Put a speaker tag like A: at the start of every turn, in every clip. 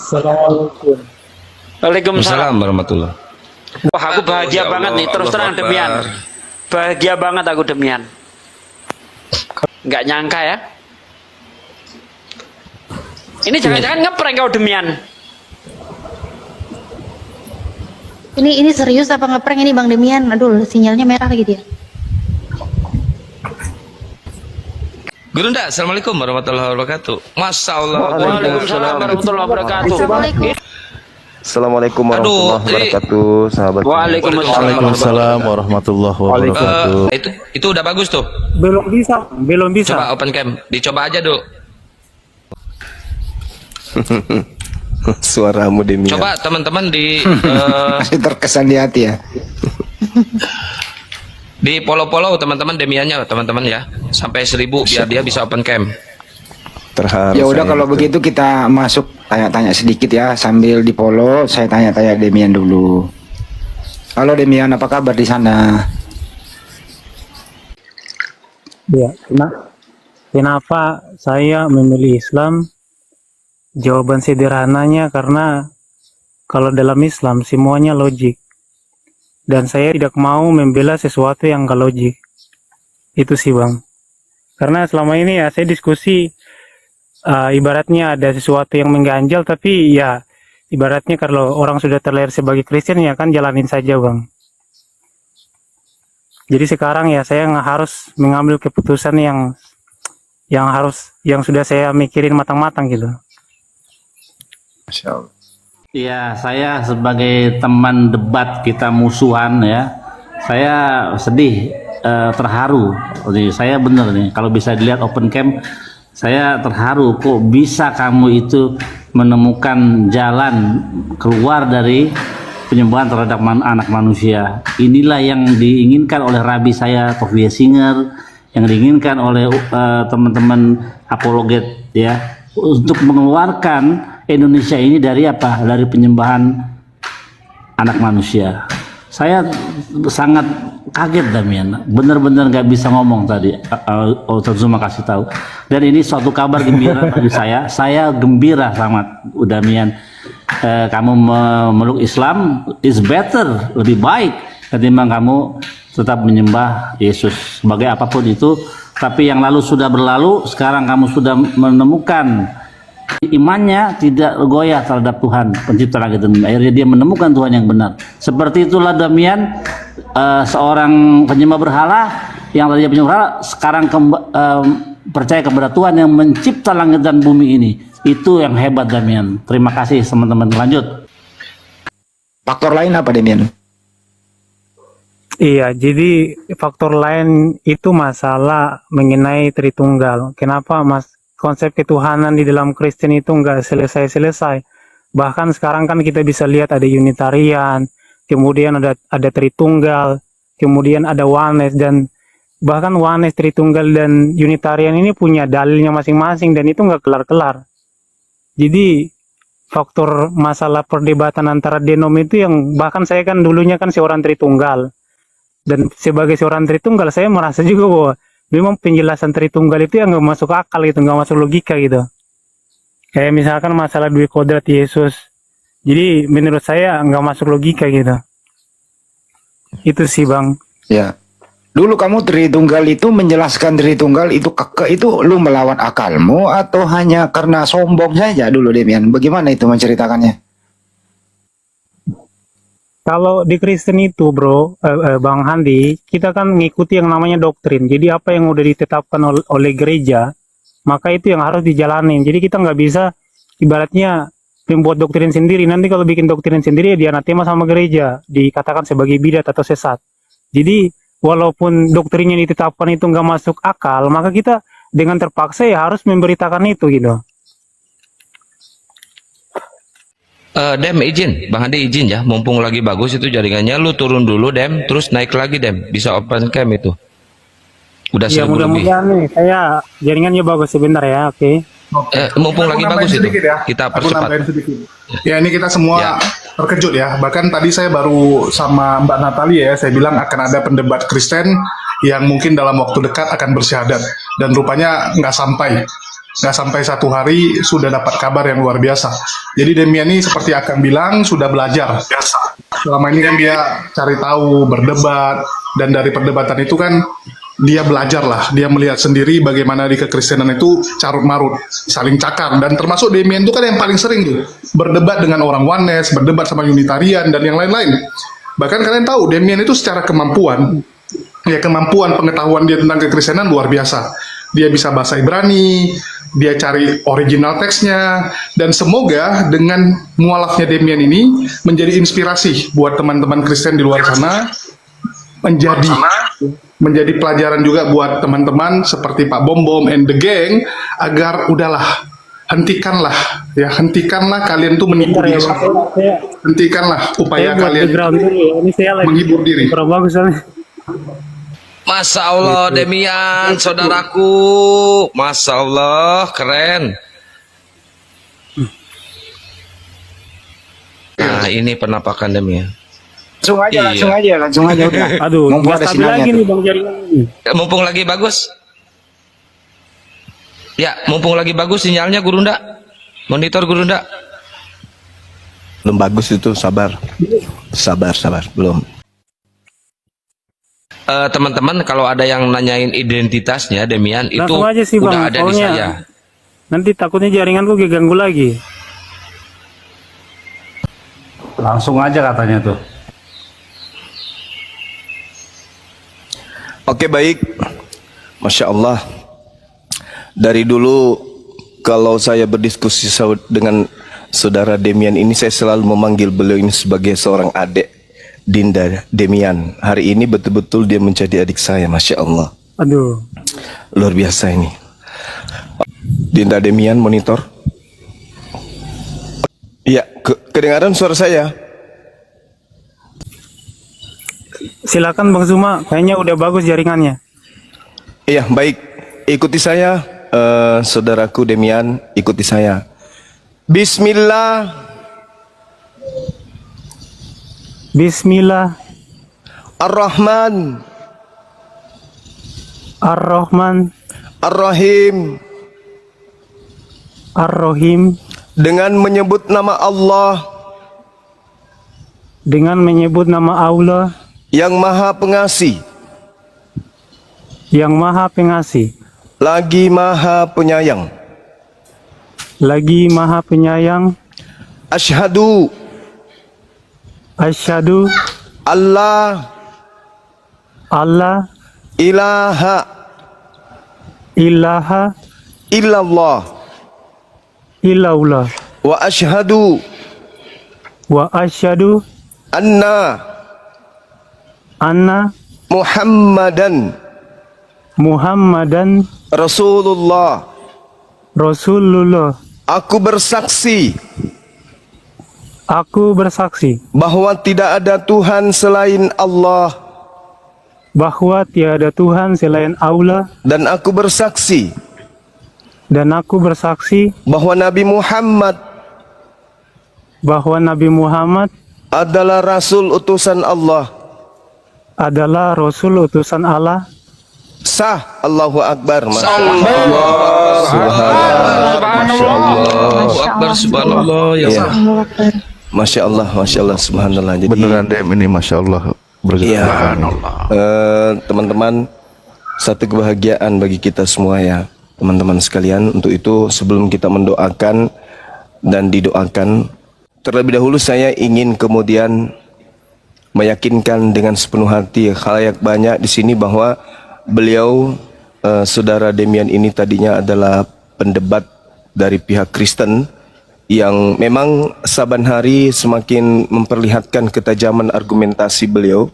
A: Assalamualaikum.
B: Waalaikumsalam.
C: Assalamualaikum warahmatullah.
B: Wah, aku bahagia
C: Ya
B: banget
C: Allah,
B: nih, terus
C: Allah
B: terang
C: Akbar.
B: demian. Bahagia banget aku demian. Nggak nyangka ya. Ini jangan-jangan ngeprank kau demian.
D: Ini serius apa ngeprank ini Bang Demian? Aduh, sinyalnya merah lagi dia.
C: Gurunda, assalamualaikum warahmatullahi wabarakatuh. Masya Allah.
B: Waalaikumsalam warahmatullahi wabarakatuh.
D: Assalamualaikum.
E: Assalamualaikum warahmatullahi wabarakatuh, sahabat.
F: Waalaikumsalam warahmatullahi wabarakatuh.
C: Itu udah bagus tuh.
A: Belum bisa.
C: Coba open cam, dicoba aja dulu.
E: Suaramu Demian.
C: Coba teman-teman di
E: Masih terkesan di hati ya.
C: di follow teman-teman Demiannya teman-teman ya, sampai 1000 biar dia bisa open cam.
E: Terharu.
G: Ya udah
E: saya
G: kalau
E: itu.
G: begitu kita masuk tanya-tanya sedikit ya sambil di follow saya tanya-tanya Demian dulu. Halo Demian, apa kabar di sana?
A: Ya, kenapa saya memilih Islam? Jawaban sederhananya karena kalau dalam Islam semuanya logik. Dan saya tidak mau membela sesuatu yang gak logik. Itu sih Bang. Karena selama ini ya saya diskusi ibaratnya ada sesuatu yang mengganjal, tapi ya ibaratnya kalau orang sudah terlahir sebagai Kristen ya kan jalanin saja Bang. Jadi sekarang ya saya nggak harus mengambil keputusan yang sudah saya mikirin matang-matang gitu.
E: Masya Allah.
H: Ya, saya sebagai teman debat kita musuhan ya, saya sedih, terharu. Jadi saya bener nih, kalau bisa dilihat open cam, saya terharu kok bisa kamu itu menemukan jalan keluar dari penyembahan terhadap anak manusia. Inilah yang diinginkan oleh Rabi saya, Tovia Singer, yang diinginkan oleh teman-teman apologet ya, untuk mengeluarkan Indonesia ini dari apa? Dari penyembahan anak manusia. Saya sangat kaget Damian, benar-benar nggak bisa ngomong tadi. Terima kasih tahu. Dan ini suatu kabar gembira bagi saya. Saya gembira sangat, Damian. Kamu memeluk Islam is better, lebih baik ketimbang kamu tetap menyembah Yesus sebagai apapun itu. Tapi yang lalu sudah berlalu, sekarang kamu sudah menemukan imannya tidak goyah terhadap Tuhan pencipta langit dan bumi. Akhirnya dia menemukan Tuhan yang benar. Seperti itulah Damian, seorang penyembah berhala yang tadinya penyembah berhala sekarang percaya kepada Tuhan yang mencipta langit dan bumi ini. Itu yang hebat Damian. Terima kasih teman-teman. Lanjut.
G: Faktor lain apa Demian?
A: Iya, jadi faktor lain itu masalah mengenai Tritunggal. Kenapa konsep ketuhanan di dalam Kristen itu nggak selesai-selesai. Bahkan sekarang kan kita bisa lihat ada Unitarian, kemudian ada Tritunggal, kemudian ada Oneness, dan bahkan Oneness, Tritunggal, dan Unitarian ini punya dalilnya masing-masing dan itu nggak kelar-kelar. Jadi faktor masalah perdebatan antara denom itu yang bahkan saya kan dulunya kan seorang Tritunggal. Dan sebagai seorang Tritunggal saya merasa juga bahwa memang penjelasan Tritunggal itu yang nggak masuk akal gitu, nggak masuk logika gitu. Kayak misalkan masalah dua kodrat Yesus. Jadi menurut saya nggak masuk logika gitu. Itu sih Bang.
G: Ya. Dulu kamu Tritunggal itu menjelaskan Tritunggal itu itu lu melawan akalmu atau hanya karena sombong saja dulu Demian? Bagaimana itu menceritakannya?
A: Kalau di Kristen itu bro, Bang Handi, kita kan ngikuti yang namanya doktrin. Jadi apa yang udah ditetapkan oleh gereja, maka itu yang harus dijalanin. Jadi kita nggak bisa ibaratnya membuat doktrin sendiri. Nanti kalau bikin doktrin sendiri, dia anatema sama gereja, dikatakan sebagai bidat atau sesat. Jadi walaupun doktrinnya ditetapkan itu nggak masuk akal, maka kita dengan terpaksa ya harus memberitakan itu gitu.
C: Dem izin, Bang Andi izin ya, mumpung lagi bagus itu jaringannya, lu turun dulu Dem, terus naik lagi Dem, bisa open cam itu. Udah
A: Ya
C: 1000 lebih.
A: mudah-mudahan nih, saya jaringannya bagus sebentar ya, oke.
C: Mumpung lagi bagus itu, kita percepat.
I: Ya ini kita semua
C: Ya.
I: terkejut ya. Bahkan tadi saya baru sama Mbak Natalia ya, saya bilang akan ada pendebat Kristen yang mungkin dalam waktu dekat akan bersyahadat. Dan rupanya nggak sampai. nggak sampai 1 hari sudah dapat kabar yang luar biasa. Jadi Demian ini seperti akan bilang sudah belajar. Selama ini kan dia cari tahu, berdebat, dan dari perdebatan itu kan dia belajar lah, dia melihat sendiri bagaimana di kekristenan itu carut marut, saling cakar, dan termasuk Demian itu kan yang paling sering tuh berdebat dengan orang Oneness, berdebat sama Unitarian dan yang lain-lain. Bahkan kalian tahu Demian itu secara kemampuan pengetahuan dia tentang kekristenan luar biasa. Dia bisa bahasa Ibrani, dia cari original teksnya, dan semoga dengan mualafnya Demian ini menjadi inspirasi buat teman-teman Kristen di luar sana, menjadi pelajaran juga buat teman-teman seperti Pak Bom Bom and the gang, agar udahlah, hentikanlah kalian tuh menipu diri. Hentikanlah upaya kalian menghibur diri.
C: Masya Allah Demian, saudaraku, Masya Allah, keren. Nah ini penampakan Demian.
G: Langsung aja udah.
A: Aduh,
G: Mumpung
A: nggak
G: ada
A: stabil
G: sinyalnya
A: lagi
G: tuh.
A: nih Bang jaringan ini.
C: Mumpung lagi bagus. Ya, mumpung lagi bagus sinyalnya Gurunda. Monitor Gurunda.
E: Belum bagus itu, sabar. Belum.
C: Teman-teman kalau ada yang nanyain identitasnya Demian itu
A: Langsung aja sih,
C: udah
A: Bang,
C: ada di
A: soalnya
C: saya.
A: nanti takutnya jaringanku keganggu lagi.
H: Langsung aja katanya tuh.
E: Oke, baik. Masya Allah. Dari dulu kalau saya berdiskusi dengan saudara Demian ini, saya selalu memanggil beliau ini sebagai seorang adik, Dinda Demian. Hari ini betul-betul dia menjadi adik saya, Masya Allah.
A: Aduh.
E: Luar biasa ini. Dinda Demian, monitor. Iya, kedengaran suara saya?
A: Silakan Bang Zuma, kayaknya udah bagus jaringannya.
E: Iya, baik. Ikuti saya, saudaraku Demian, ikuti saya. Bismillah.
A: Bismillah
E: Ar-Rahman.
A: Ar-Rahman
E: Ar-Rahim.
A: Ar-Rahim.
E: Dengan menyebut nama Allah
A: Dengan menyebut nama Allah
E: yang Maha Pengasih,
A: yang Maha Pengasih,
E: lagi Maha Penyayang.
A: lagi Maha Penyayang.
E: Asyhadu
A: Asyhadu
E: Allah
A: alla
E: ilaha
A: ilaha
E: illallah
A: illallah
E: wa asyhadu
A: wa asyhadu
E: anna
A: anna
E: Muhammadan
A: Muhammadan
E: Rasulullah.
A: Rasulullah.
E: Aku bersaksi
A: Aku bersaksi
E: bahwa tidak ada Tuhan selain Allah,
A: bahwa tiada Tuhan selain Allah,
E: dan aku bersaksi
A: dan aku bersaksi
E: bahwa Nabi Muhammad
A: bahwa Nabi Muhammad
E: adalah Rasul utusan Allah.
A: adalah Rasul utusan Allah.
E: Sah. Allahu Akbar. Masya
C: Subhanallah.
D: Allahu
C: Akbar, subhanallah ya.
E: Ya. Masya Allah, Masya Allah, subhanallah. Jadi,
F: Beneran Dem ini Masya Allah.
E: iya, teman-teman, satu kebahagiaan bagi kita semua ya, teman-teman sekalian. Untuk itu sebelum kita mendoakan dan didoakan, terlebih dahulu saya ingin kemudian meyakinkan dengan sepenuh hati khalayak banyak di sini bahwa beliau, saudara Demian ini tadinya adalah pendebat dari pihak Kristen yang memang saban hari semakin memperlihatkan ketajaman argumentasi beliau.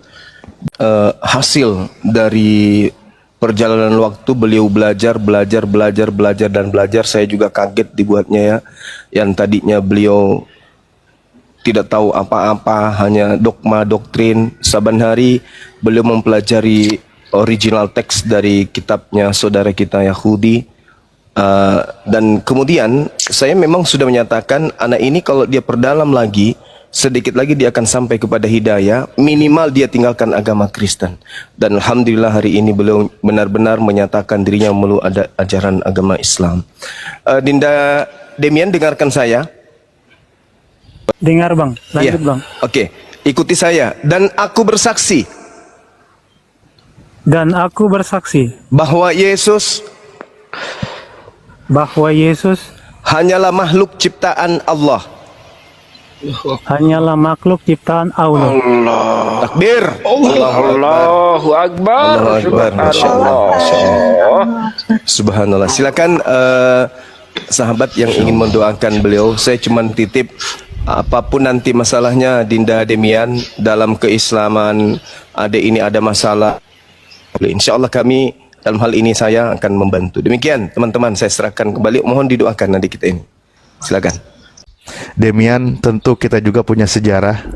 E: Hasil dari perjalanan waktu beliau belajar. Saya juga kaget dibuatnya ya, yang tadinya beliau tidak tahu apa-apa, hanya dogma, doktrin. Saban hari beliau mempelajari original teks dari kitabnya saudara kita Yahudi. Dan kemudian saya memang sudah menyatakan anak ini kalau dia perdalam lagi sedikit lagi dia akan sampai kepada hidayah, minimal dia tinggalkan agama Kristen. Dan alhamdulillah hari ini beliau benar-benar menyatakan dirinya memeluk ada ajaran agama Islam. Dinda Demian, dengarkan saya.
A: Dengar bang, lanjut
E: Iya.
A: bang.
E: Oke, ikuti saya. Dan aku bersaksi
A: Dan aku bersaksi
E: bahwa Yesus
A: bahwa Yesus
E: hanyalah makhluk ciptaan Allah.
A: hanyalah makhluk ciptaan Allah.
E: Takbir.
B: Allahu Akbar.
E: Allahu Akbar. Masya Allah. Masya Allah. Subhanallah. Silakan sahabat yang ingin mendoakan beliau. Saya cuma titip, apapun nanti masalahnya Dinda Demian dalam keislaman, ada ini ada masalah, insya Allah kami dalam hal ini saya akan membantu. Demikian teman-teman, saya serahkan kembali. Mohon didoakan nanti kita ini. Silakan.
F: Demian, tentu kita juga punya sejarah,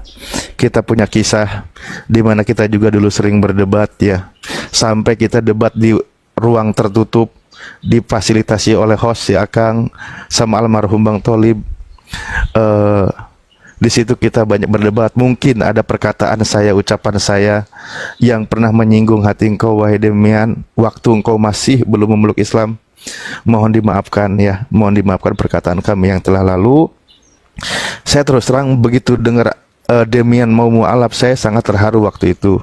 F: kita punya kisah di mana kita juga dulu sering berdebat ya, sampai kita debat di ruang tertutup, difasilitasi oleh host ya Akang sama almarhum Bang Tholib. Di situ kita banyak berdebat. Mungkin ada perkataan saya, ucapan saya yang pernah menyinggung hati engkau wahai Demian, waktu engkau masih belum memeluk Islam. Mohon dimaafkan ya, mohon dimaafkan perkataan kami yang telah lalu. Saya terus terang begitu dengar Demian mau mualaf, saya sangat terharu waktu itu.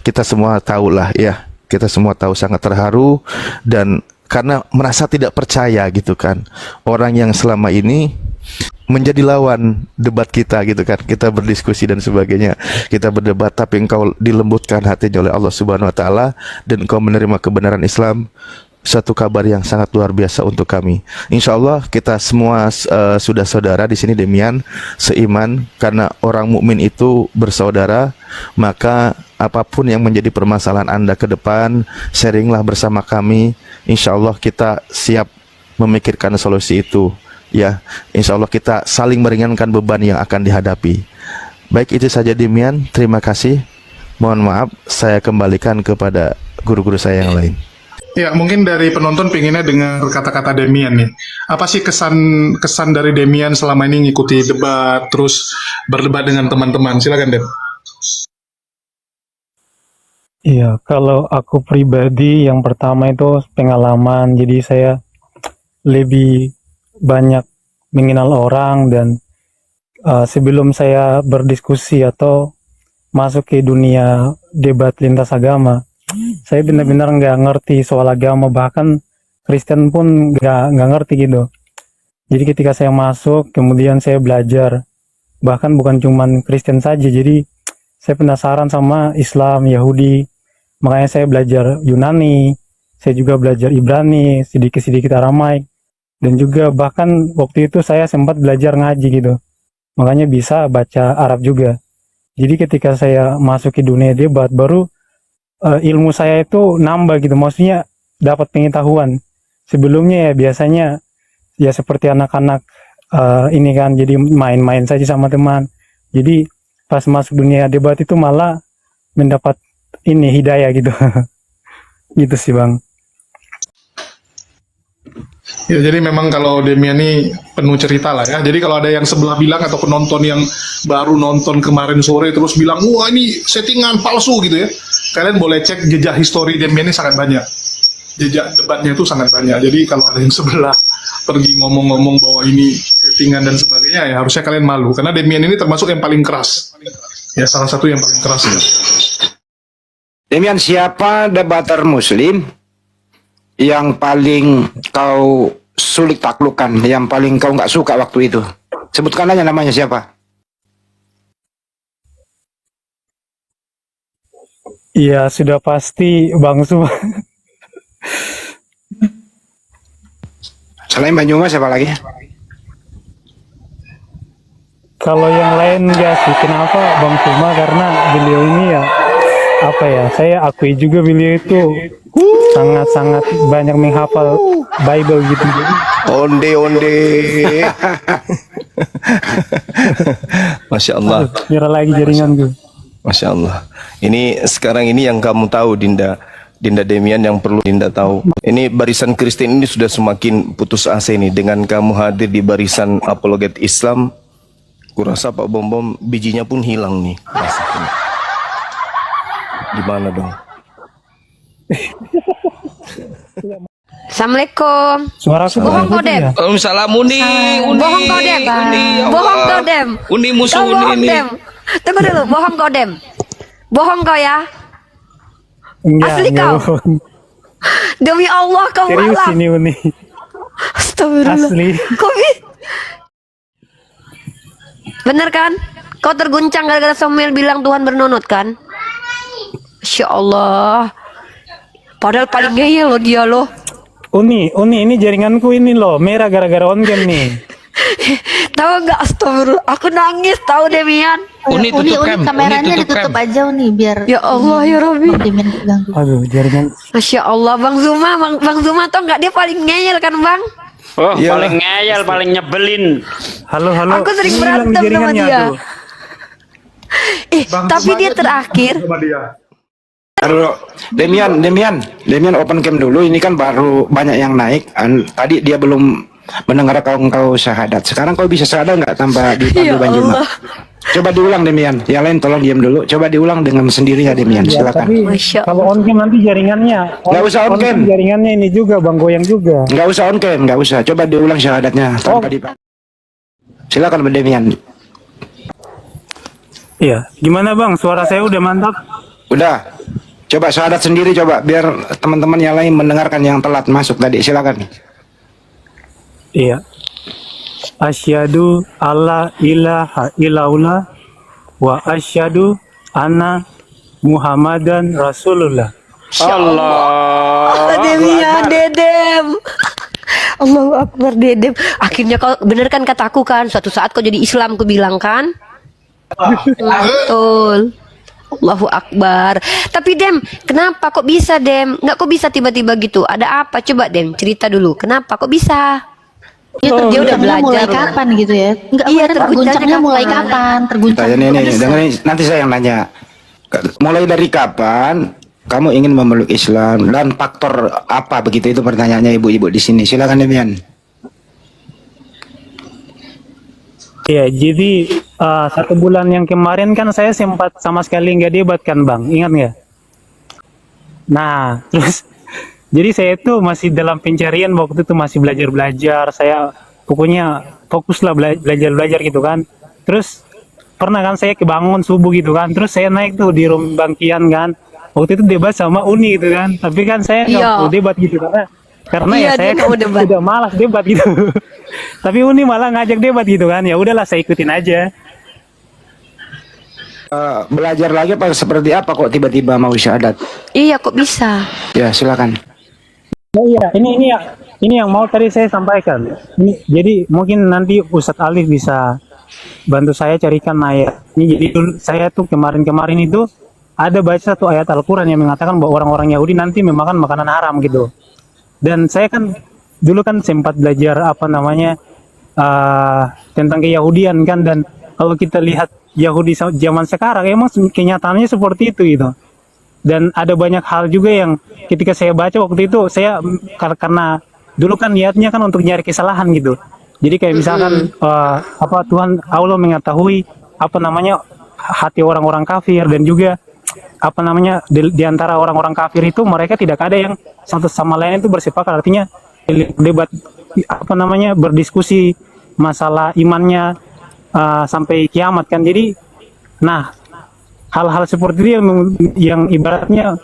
F: Kita semua tahu lah ya, kita semua tahu sangat terharu, dan karena merasa tidak percaya gitu kan, orang yang selama ini menjadi lawan debat kita gitu kan, kita berdiskusi dan sebagainya, kita berdebat, tapi engkau dilembutkan hatinya oleh Allah Subhanahu Wa Taala dan engkau menerima kebenaran Islam. Satu kabar yang sangat luar biasa untuk kami. Insya Allah kita semua sudah saudara di sini Demian, seiman, karena orang mukmin itu bersaudara. Maka apapun yang menjadi permasalahan Anda ke depan, sharinglah bersama kami. Insya Allah kita siap memikirkan solusi itu. Ya, insya Allah kita saling meringankan beban yang akan dihadapi. Baik, itu saja Demian. Terima kasih. Mohon maaf, saya kembalikan kepada guru-guru saya yang lain.
I: Ya, mungkin dari penonton pinginnya dengar kata-kata Demian nih. Apa sih kesan dari Demian selama ini ngikuti debat, terus berdebat dengan teman-teman? Silakan, Dem.
A: Iya, kalau aku pribadi yang pertama itu pengalaman. Jadi saya lebih banyak mengenal orang, dan sebelum saya berdiskusi atau masuk ke dunia debat lintas agama, saya benar-benar nggak ngerti soal agama, bahkan Kristen pun nggak ngerti gitu. Jadi ketika saya masuk, kemudian saya belajar, bahkan bukan cuman Kristen saja, jadi saya penasaran sama Islam, Yahudi, makanya saya belajar Yunani, saya juga belajar Ibrani, sedikit-sedikit Aramaik, dan juga bahkan waktu itu saya sempat belajar ngaji gitu, makanya bisa baca Arab juga. Jadi ketika saya masuk ke dunia debat, baru ilmu saya itu nambah gitu, maksudnya dapat pengetahuan. Sebelumnya ya biasanya ya seperti anak-anak ini kan, jadi main-main saja sama teman. Jadi pas masuk dunia debat itu malah mendapat ini hidayah gitu. Gitu sih Bang.
I: Ya, jadi memang kalau Demian ini penuh cerita lah ya. Jadi kalau ada yang sebelah bilang atau penonton yang baru nonton kemarin sore terus bilang, wah ini settingan palsu gitu ya, kalian boleh cek jejak histori Demian ini sangat banyak. Jejak debatnya itu sangat banyak. Jadi kalau ada yang sebelah pergi ngomong-ngomong bahwa ini settingan dan sebagainya, ya harusnya kalian malu. Karena Demian ini termasuk yang paling keras. Ya, salah satu yang paling keras ya.
G: Demian, siapa debater Muslim yang paling kau sulit taklukkan, yang paling kau nggak suka waktu itu? Sebutkan aja namanya siapa.
A: Iya, sudah pasti Bang Su.
G: Selain Banyumas siapa lagi?
A: Kalau yang lain enggak sih. Kenapa Bang Suma? Karena beliau ini ya, apa ya, saya akui juga beliau itu sangat-sangat banyak menghafal Bible gitu.
E: Onde. Masya Allah.
A: Kira lagi jaringan gue.
E: Masya Allah. Ini sekarang ini yang kamu tahu, Dinda Demian, yang perlu Dinda tahu. Ini barisan Kristen ini sudah semakin putus asa ini dengan kamu hadir di barisan apologet Islam. Kurasa Pak Bom Bom bijinya pun hilang nih. Rasakan. Gimana dong?
J: Assalamualaikum.
A: Suara aku
J: Bohong kau, Dem.
C: Waalaikumsalam Uni.
J: Bohong kau, Dem.
C: Uni, ya
J: Bohong
C: Allah.
J: kau, Dem.
C: Uni musuh
J: Kau
C: Uni
J: bohong,
C: ini.
J: Dem. Tunggu dulu, bohong kau, Dem. Bohong kau ya.
A: Enggak,
J: Asli
A: enggak
J: kau?
A: bohong.
J: Demi Allah kau
A: Serius
J: malah.
A: ini Uni.
J: Astagfirullah.
A: Asli.
J: Kau bener kan? Kau terguncang gara-gara Samuel bilang Tuhan bernunut kan? Masya Allah. Padahal paling ngeyel loh dia loh.
A: Uni, ini jaringanku ini loh, merah gara-gara on cam nih.
J: Tahu nggak? Astagfirullah. Aku nangis tahu Demian.
C: Uni
D: Uni
C: tutup cam.
D: kameranya
C: Uni tutup
D: ditutup
C: cam.
D: aja Uni biar
J: Ya Allah ya Rabbi.
D: Bang Demian ganggu.
A: Aduh, jaringan.
J: Masya Allah Bang Zuma, Bang Zuma tau nggak dia paling ngeyel kan Bang?
B: Oh,
E: Iyalah.
B: paling ngeyel, paling nyebelin.
A: Halo.
J: Aku sering
A: Ini
J: berantem
A: hilang
J: sama
A: jaringannya,
J: dia.
A: aduh.
J: Tapi dia terakhir.
I: Sama dia.
G: Aduh, Demian open cam dulu. Ini kan baru banyak yang naik. Tadi dia belum mendengar kau syahadat. Sekarang kau bisa syahadat nggak tanpa dipandu
J: Ya
G: Banjuma?
J: Allah.
G: Coba diulang Demian. Yang lain tolong diam dulu. Coba diulang dengan sendirinya Demian.
A: Ya,
G: Silakan.
A: tapi
J: Masya
A: kalau on cam nanti jaringannya.
G: Nggak usah on cam.
A: Jaringannya ini juga Bang goyang juga.
G: Nggak usah on cam, nggak usah. Coba diulang syahadatnya tanpa dipandu. Silakan Demian.
A: Iya, gimana Bang? Suara saya udah mantap.
G: Udah. Coba syahadat sendiri coba biar teman-teman yang lain mendengarkan yang telat masuk tadi. Silakan.
A: Iya. Asyhadu alla ilaha illallah wa asyhadu anna Muhammadan Rasulullah.
B: Allah.
J: Demian Dedem. Allahu Akbar Dedem. Akhirnya kau bener kan kataku kan, suatu saat kau jadi Islam ku bilang kan? Betul. Allahu Akbar. Tapi Dem, kenapa kok bisa Dem? Nggak kok bisa tiba-tiba gitu? Ada apa? Coba Dem cerita dulu. Kenapa kok bisa?
D: Dia
J: Dia udah
D: terguncangnya mulai
J: belajar.
D: kapan gitu ya? Enggak,
J: Iya,
D: terguncangnya mulai
J: kapan?
D: kapan? Terguncang
G: Saya
D: itu
G: nih,
D: bisa.
G: dengerin, nanti saya yang nanya. Mulai dari kapan kamu ingin memeluk Islam dan faktor apa begitu itu pertanyaannya ibu-ibu di sini. Silakan Demian.
A: Iya, jadi 1 bulan yang kemarin kan saya sempat sama sekali nggak debat kan Bang, ingat nggak? Nah, terus jadi saya itu masih dalam pencarian waktu itu masih belajar-belajar, saya pokoknya fokuslah belajar-belajar gitu kan. Terus pernah kan saya kebangun subuh gitu kan, terus saya naik tuh di room Bangkian kan, waktu itu debat sama Uni gitu kan, tapi kan saya nggak
J: Iya.
A: mau debat gitu karena
J: Iya,
A: ya saya
J: dia nggak
A: kan
J: mau debat.
A: udah malas debat gitu. Tapi Uni malah ngajak debat gitu kan, ya udahlah saya ikutin aja.
G: Belajar lagi apa seperti apa kok tiba-tiba mau syahadat?
J: Iya kok bisa?
G: Ya silakan.
A: Oh iya, ini yang mau tadi saya sampaikan. Jadi mungkin nanti Ustadz Alif bisa bantu saya carikan ayat. Ini jadi saya tuh kemarin itu ada baca satu ayat Al-Quran yang mengatakan bahwa orang-orang Yahudi nanti memakan makanan haram gitu. Dan saya kan dulu kan sempat belajar tentang keyahudian kan, dan kalau kita lihat Yahudi zaman sekarang emang kenyataannya seperti itu gitu. Dan ada banyak hal juga yang ketika saya baca waktu itu saya karena dulu kan niatnya kan untuk nyari kesalahan gitu. Jadi kayak misalkan Tuhan Allah mengetahui hati orang-orang kafir, dan juga di antara orang-orang kafir itu mereka tidak ada yang satu sama lain itu bersepakat, artinya debat berdiskusi masalah imannya sampai kiamat kan. Jadi nah hal-hal seperti itu yang ibaratnya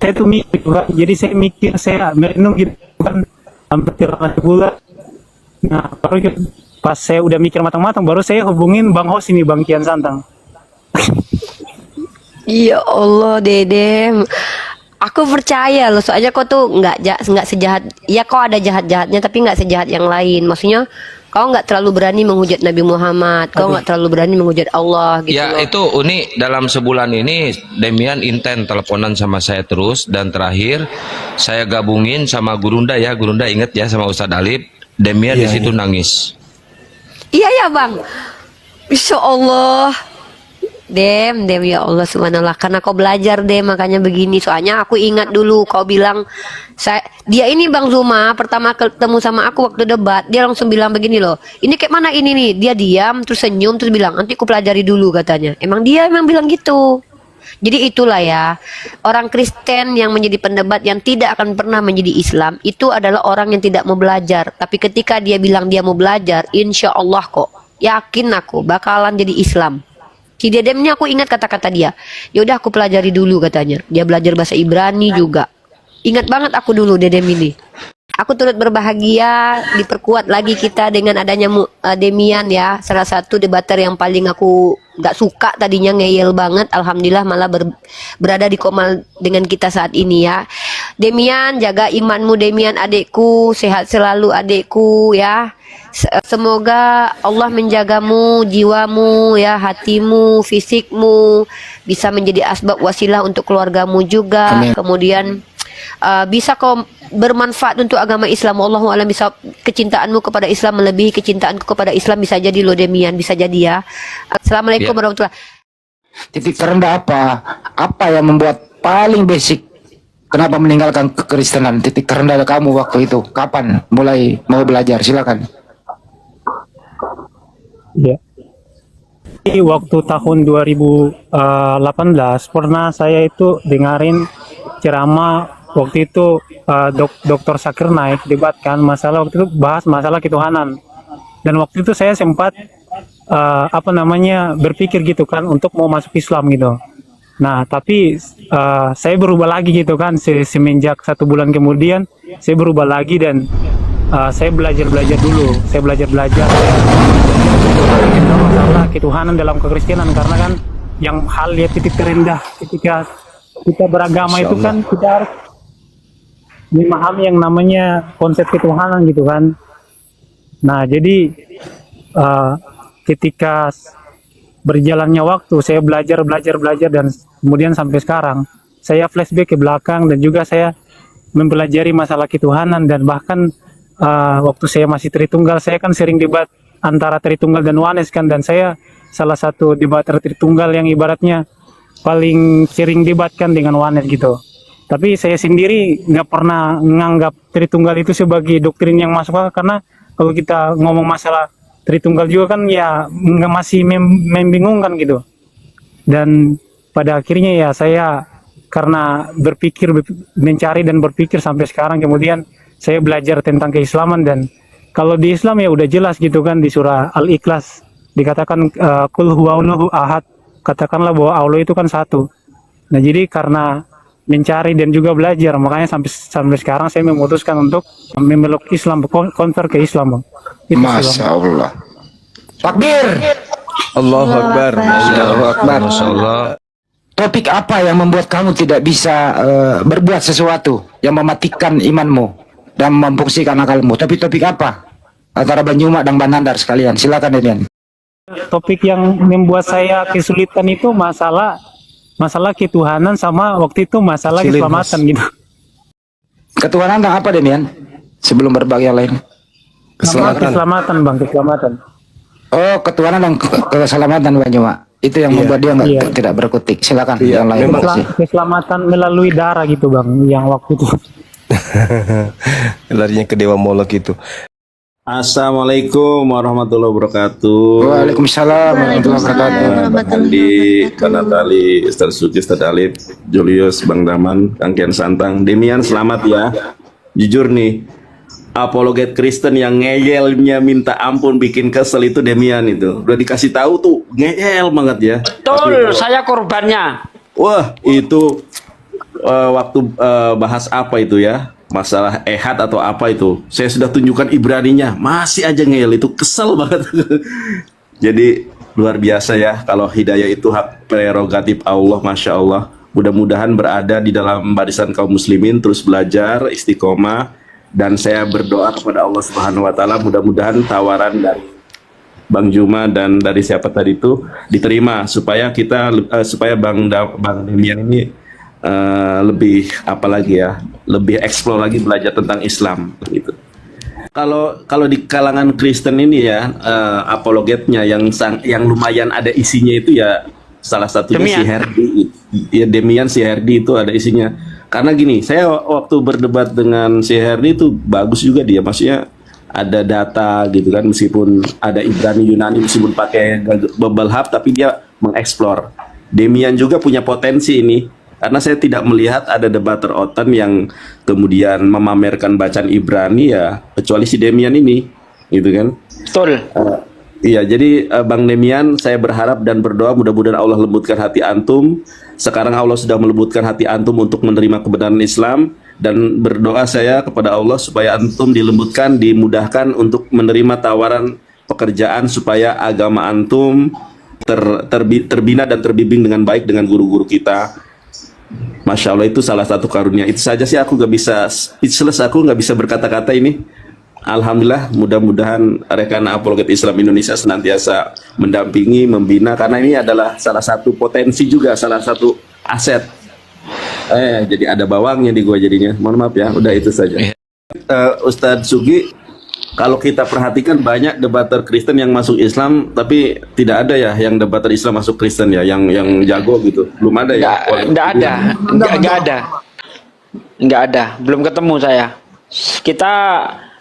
A: saya tuh mikir kan. Jadi saya mikir, saya merenung gitu kan hampir 3 bulan. Nah baru pas saya udah mikir matang-matang baru saya hubungin Bang Hos ini, Bang Kian Santang.
J: Ya Allah Dedem, aku percaya loh, soalnya kau tuh nggak sejahat, ya kau ada jahat-jahatnya tapi nggak sejahat yang lain. Maksudnya kau nggak terlalu berani menghujat Nabi Muhammad, kau nggak terlalu berani menghujat Allah gitu
C: Ya
J: loh.
C: itu Uni dalam sebulan ini Demian inten teleponan sama saya terus, dan terakhir saya gabungin sama Gurunda ya, Gurunda inget ya sama Ustadz Alif. Demian di situ nangis.
J: Iya ya Bang, Insya Allah. Dem, ya Allah subhanallah. Karena kau belajar Dem, makanya begini. Soalnya aku ingat dulu kau bilang, dia ini Bang Zuma pertama ketemu sama aku waktu debat, dia langsung bilang begini loh. Ini kayak mana ini nih? Dia diam, terus senyum, terus bilang, nanti aku pelajari dulu katanya. Emang dia emang bilang gitu. Jadi itulah ya, orang Kristen yang menjadi pendebat yang tidak akan pernah menjadi Islam, itu adalah orang yang tidak mau belajar. Tapi ketika dia bilang dia mau belajar, insya Allah kok, yakin aku bakalan jadi Islam. Si Dedemnya aku ingat kata-kata dia. Yaudah aku pelajari dulu katanya. Dia belajar bahasa Ibrani juga. Ingat banget aku dulu Dedem ini. Aku turut berbahagia diperkuat lagi kita dengan adanya Demian ya. Salah satu debater yang paling aku gak suka tadinya, ngeyel banget. Alhamdulillah malah berada di Komal dengan kita saat ini ya. Demian, jaga imanmu Demian adikku. Sehat selalu adikku ya. Semoga Allah menjagamu, jiwamu, ya, hatimu, fisikmu, bisa menjadi asbab wasilah untuk keluargamu juga.
G: Amin.
J: Kemudian bisa kau bermanfaat untuk agama Islam. Wallahu a'lam, bisa kecintaanmu kepada Islam melebihi kecintaanku kepada Islam, bisa jadi lo Demian, bisa jadi ya. Assalamualaikum warahmatullahi wabarakatuh.
G: Titik terendah apa? Apa yang membuat paling basic? Kenapa meninggalkan kekristenan? Titik terendah kamu waktu itu kapan mulai mau belajar? Silakan.
A: Ya. Di waktu tahun 2018 pernah saya itu dengarin ceramah waktu itu Dr. Zakir Naik debatkan masalah, waktu itu bahas masalah ketuhanan. Dan waktu itu saya sempat berpikir gitu kan untuk mau masuk Islam gitu. Nah, tapi saya berubah lagi gitu kan semenjak 1 bulan kemudian saya berubah lagi dan saya belajar dulu. Saya belajar masalah ketuhanan dalam kekristenan, karena kan yang hal ya titik terendah ketika kita beragama itu kan kita harus memahami yang namanya konsep ketuhanan gitu kan. Nah, jadi ketika berjalannya waktu saya belajar dan kemudian sampai sekarang saya flashback ke belakang dan juga saya mempelajari masalah ketuhanan. Dan bahkan waktu saya masih Tritunggal, saya kan sering debat antara Tritunggal dan Wanes kan, dan saya salah satu debater Tritunggal yang ibaratnya paling sering debatkan dengan Wanes gitu. Tapi saya sendiri nggak pernah menganggap Tritunggal itu sebagai doktrin yang masuk akal, karena kalau kita ngomong masalah Tritunggal juga kan ya masih membingungkan gitu. Dan pada akhirnya ya saya karena mencari dan berpikir sampai sekarang, kemudian saya belajar tentang keislaman. Dan kalau di Islam ya udah jelas gitu kan, di surah Al-Ikhlas dikatakan Qul huwallahu ahad, katakanlah bahwa Allah itu kan satu. Nah, jadi karena mencari dan juga belajar, makanya sampai sekarang saya memutuskan untuk memeluk Islam, convert ke Islam, Bang. Itu sih, Bang.
G: Masya Allah. Takbir.
E: Allahu Akbar.
G: Allahu Akbar.
C: Masya Allah.
G: Topik apa yang membuat kamu tidak bisa berbuat sesuatu yang mematikan imanmu dan memfungsikan akalmu? Tapi topik apa? Antara Banyuma dan Banandar sekalian. Silakan Demian.
A: Topik yang membuat saya kesulitan itu masalah ketuhanan, sama waktu itu masalah keselamatan gitu.
G: Ketuhanan dan apa Demian? Sebelum berbagi yang lain.
A: Keselamatan, Bang, keselamatan.
G: Oh, ketuhanan dan keselamatan Banyuma. Itu yang membuat dia tidak berkutik. Silakan yang lain.
A: Keselamatan melalui darah gitu, Bang, yang waktu itu.
E: Larinya ke Dewa Molok itu.
K: Assalamualaikum warahmatullahi wabarakatuh.
G: Waalaikumsalam warahmatullahi wabarakatuh.
K: Andi, Kak Natali, Ustaz Suci, Ustaz Alif, Julius, Bang Daman, Kang Kian Santang, Demian, selamat ya. Jujur nih, apologet Kristen yang ngeyelnya minta ampun bikin kesel itu Demian itu. Udah dikasih tahu tuh ngeyel banget ya.
B: Betul, saya korbannya.
K: Wah, itu waktu bahas apa itu ya? Masalah ehad atau apa itu, saya sudah tunjukkan Ibraninya, masih aja ngeyel, itu kesel banget. Jadi luar biasa ya, kalau hidayah itu hak prerogatif Allah, Masya Allah. Mudah-mudahan berada di dalam barisan kaum muslimin, terus belajar, istiqomah, dan saya berdoa kepada Allah Subhanahu Wa Taala, mudah-mudahan tawaran dari Bang Juma dan dari siapa tadi itu diterima, supaya Bang Demian ini lebih apalagi ya, lebih eksplor lagi belajar tentang Islam gitu. Kalau di kalangan Kristen ini ya, apologetnya yang lumayan ada isinya itu ya salah satunya si
B: Demian.
K: Herdi. Ya Demian si Herdi itu ada isinya. Karena gini, saya waktu berdebat dengan si Herdi itu bagus juga dia, maksudnya ada data gitu kan, meskipun ada Ibrani Yunani, meskipun pakai bubble hub, tapi dia mengeksplor. Demian juga punya potensi ini, karena saya tidak melihat ada debater OTAN yang kemudian memamerkan bacaan Ibrani ya, kecuali si Demian ini, gitu kan.
B: Betul.
K: Iya, jadi Bang Demian, saya berharap dan berdoa mudah-mudahan Allah lembutkan hati antum. Sekarang Allah sudah melembutkan hati antum untuk menerima kebenaran Islam, dan berdoa saya kepada Allah supaya antum dilembutkan, dimudahkan untuk menerima tawaran pekerjaan supaya agama antum terbina dan terbimbing dengan baik dengan guru-guru kita. Masya Allah, itu salah satu karunia. Itu saja sih, aku gak bisa speechless, aku gak bisa berkata-kata ini. Alhamdulillah, mudah-mudahan rekan Apologet Islam Indonesia senantiasa mendampingi, membina, karena ini adalah salah satu potensi juga, salah satu aset. Jadi ada bawangnya di gua jadinya. Mohon maaf ya, udah itu saja. Ustadz Sugi, kalau kita perhatikan banyak debater Kristen yang masuk Islam, tapi tidak ada ya yang debater Islam masuk Kristen ya, yang jago gitu. Belum ada ya?
B: Nggak ada. Belum ketemu saya. Kita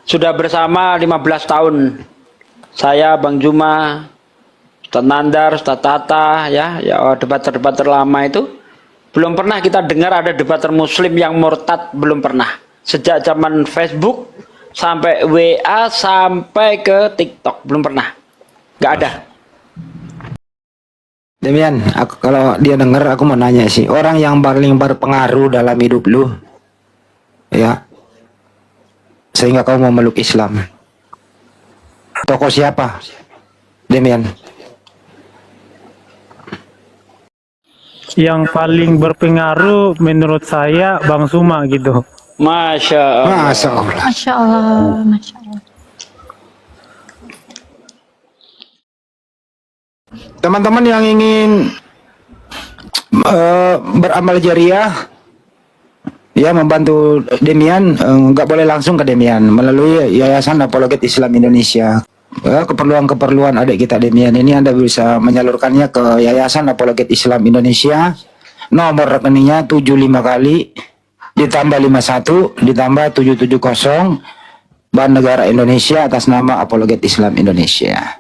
B: sudah bersama 15 tahun. Saya, Bang Juma, Ustaz Nandar, Ustaz Tata, ya debater-debater lama itu. Belum pernah kita dengar ada debater Muslim yang murtad, belum pernah. Sejak zaman Facebook sampai WA sampai ke TikTok, belum pernah. Nggak ada.
G: Demian, kalau dia dengar, aku mau nanya sih, orang yang paling berpengaruh dalam hidup lu, ya, sehingga kau mau meluk Islam, tokoh siapa, Demian?
A: Yang paling berpengaruh menurut saya Bang Suma gitu.
B: Masya Allah.
G: Masya Allah.
D: Masya Allah, Masya Allah.
G: Teman-teman yang ingin beramal jariah, ya, membantu Demian, nggak boleh langsung ke Demian, melalui Yayasan Apologet Islam Indonesia. Keperluan-keperluan adik kita Demian ini Anda bisa menyalurkannya ke Yayasan Apologet Islam Indonesia. Nomor rekeningnya 75 kali ditambah 51 ditambah 770 Bank Negara Indonesia atas nama Apologet Islam Indonesia.